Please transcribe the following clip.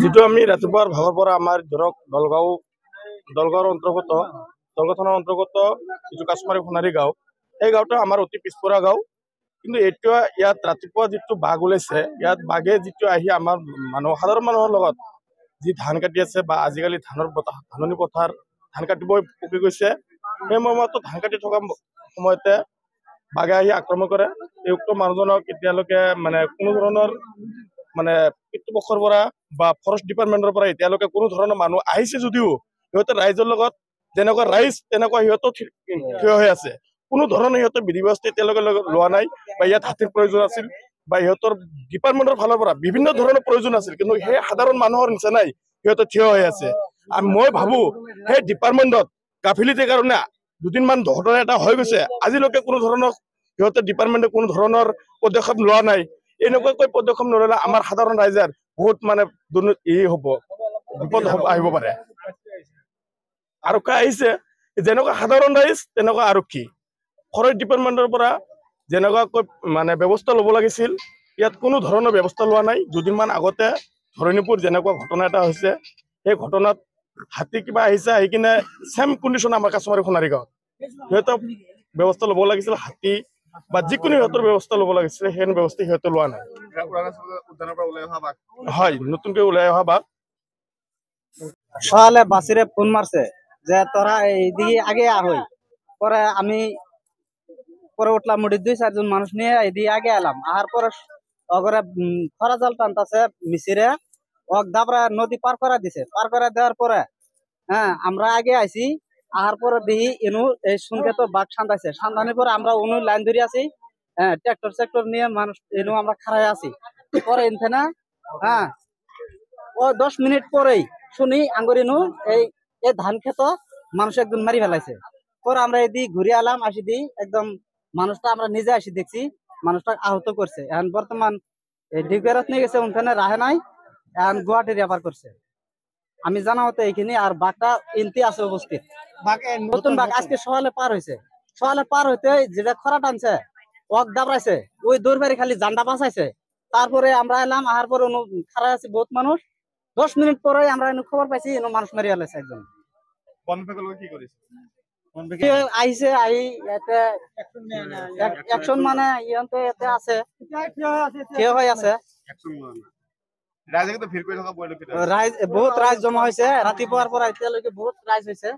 যিটো আমি ৰাতিপুৱাৰ ভাগৰ পৰা আমাৰ ধৰক দলগাঁৱৰ অন্তৰ্গত দলগাঁও থানাৰ অন্তৰ্গত যিটো কাছমাৰী সোণাৰী গাঁও, এই গাঁওটো আমাৰ অতি পিছপৰা গাঁও। কিন্তু এতিয়া ইয়াত ৰাতিপুৱা যিটো বাঘ ওলাইছে, ইয়াত বাঘে যিটো আহি আমাৰ সাধাৰণ মানুহৰ লগত যি ধান কাটি আছে বা আজিকালি ধাননি পথাৰ ধান কাটিব পকি গৈছে, সেই সময়তো ধান কাটি থকা সময়তে বাঘে আহি আক্ৰমণ কৰে। এই উক্ত মানুহজনক এতিয়ালৈকে কোনো ধৰণৰ কৰ্তৃপক্ষৰ পৰা বা ফৰেষ্ট ডিপাৰ্টমেণ্টৰ পৰা এতিয়ালৈকে কোনো ধৰণৰ মানুহ আহিছে যদিও সিহঁতে ৰাইজৰ লগত যেনেকুৱা ৰাইজ তেনেকুৱা সিহঁতো থিয় হৈ আছে। কোনো ধৰণৰ সিহঁতে বিধি ব্যৱস্থা এতিয়ালৈকে লোৱা নাই, বা ইয়াত হাতীৰ প্ৰয়োজন আছিল বা সিহঁতৰ ডিপাৰ্টমেণ্টৰ ফালৰ পৰা বিভিন্ন ধৰণৰ প্ৰয়োজন আছিল, কিন্তু সেই সাধাৰণ মানুহৰ নিচিনাই সিহঁতে থিয় হৈ আছে। আৰু মই ভাবো সেই ডিপাৰ্টমেণ্টত গাফিলতিৰ কাৰণে দুদিনমান ঘটনা এটা হৈ গৈছে, আজিলৈকে কোনো ধৰণৰ সিহঁতে ডিপাৰ্টমেণ্টে কোনো ধৰণৰ পদক্ষেপ লোৱা নাই। এনেকুৱাকৈ পদক্ষেপ নললে আমাৰ সাধাৰণ ৰাইজৰ বহুত হ'ব, বিপদ আহিব পাৰে। আৰক্ষী আহিছে, যেনেকুৱা সাধাৰণ ৰাইজ তেনেকুৱা আৰক্ষী। ফৰেষ্ট ডিপাৰ্টমেণ্টৰ পৰা যেনেকুৱাকৈ ব্যৱস্থা ল'ব লাগিছিল, ইয়াত কোনো ধৰণৰ ব্যৱস্থা লোৱা নাই। দুদিনমান আগতে ধৰণীপুৰ যেনেকুৱা ঘটনা এটা হৈছে, সেই ঘটনাত হাতী কিবা আহিছে, আহি কিনে ছেম কণ্ডিশ্যন আমাৰ কাছমাৰী সোণাৰী গাঁৱত। সিহঁতক ব্যৱস্থা ল'ব লাগিছিল, হাতী বা যিকোনো সিহঁতৰ ব্যৱস্থা ল'ব লাগিছিল, সেই ব্যৱস্থা সিহঁতে লোৱা নাই। হয়, নতুনকৈ ওলাই অহা বাঘ। সকালে বাসিরে ফোন মারছে যে তোরা এইদিকে আগে আহই। পরে আমি পরে উঠলাম, মুড়ি 2-4 জন মানুষ নিয়ে এইদিকে আগে এলাম। আহার পরে অগরে খরা জাল টানতাছে মিছিরে, দাবরা নদী পার করে দিছে। পার করে দেওয়ার পরে আমরা আগে আইছি। আহার পরে দেখি ইনু এই শুনকে তো বাঘ সান্দাইছে। সান্দানোর পরে আমরা উনু লাইন ধরে আছি, ট্রাক্টর সেক্টর নিয়ে মানুষ ইনু আমরা খাড়াই আছি। পরে ইনথেনা 10 মিনিট পরেই শুনি আঙ্গুরিনু এই ধান খেত মানুষ একজন মারি ফেলাইছে। পরে আমরা এদিকে ঘুরে আলাম, আসি দিই একদম মানুষটা আমরা নিজে আসি দেখছি মানুষটা আহত করছে। এখন বর্তমান ডিগেরত নিয়ে গেছে, ওখানে রাহে নাই, এখন গুয়াহাটি রেফার করছে। আমি জানা মতো এইখানে। আর বাঘটা ইনতি আছে উপস্থিত, নতুন বাঘ আজকে সকালে পার হয়েছে। সকালে পার হইতে যেটা খরা টানছে দাবড়াইছে, ওই দৌড় খালি জান্ডা বাঁচাইছে। তারপরে আমরা এলাম, আহার পরে খারাপ আছে বহুত মানুষ। 10 মিনিট পরে আমরা খবর পাইছি মানুষ মারি ফেলেছে একজন। আইছে অ্যাকশন এতে আছে, থিয় হয়ে আছে। বহুত রাইজ জমা হয়েছে, রাতিপুয়ার পর এতিয়ালৈকে বহুত রাইজ হয়েছে।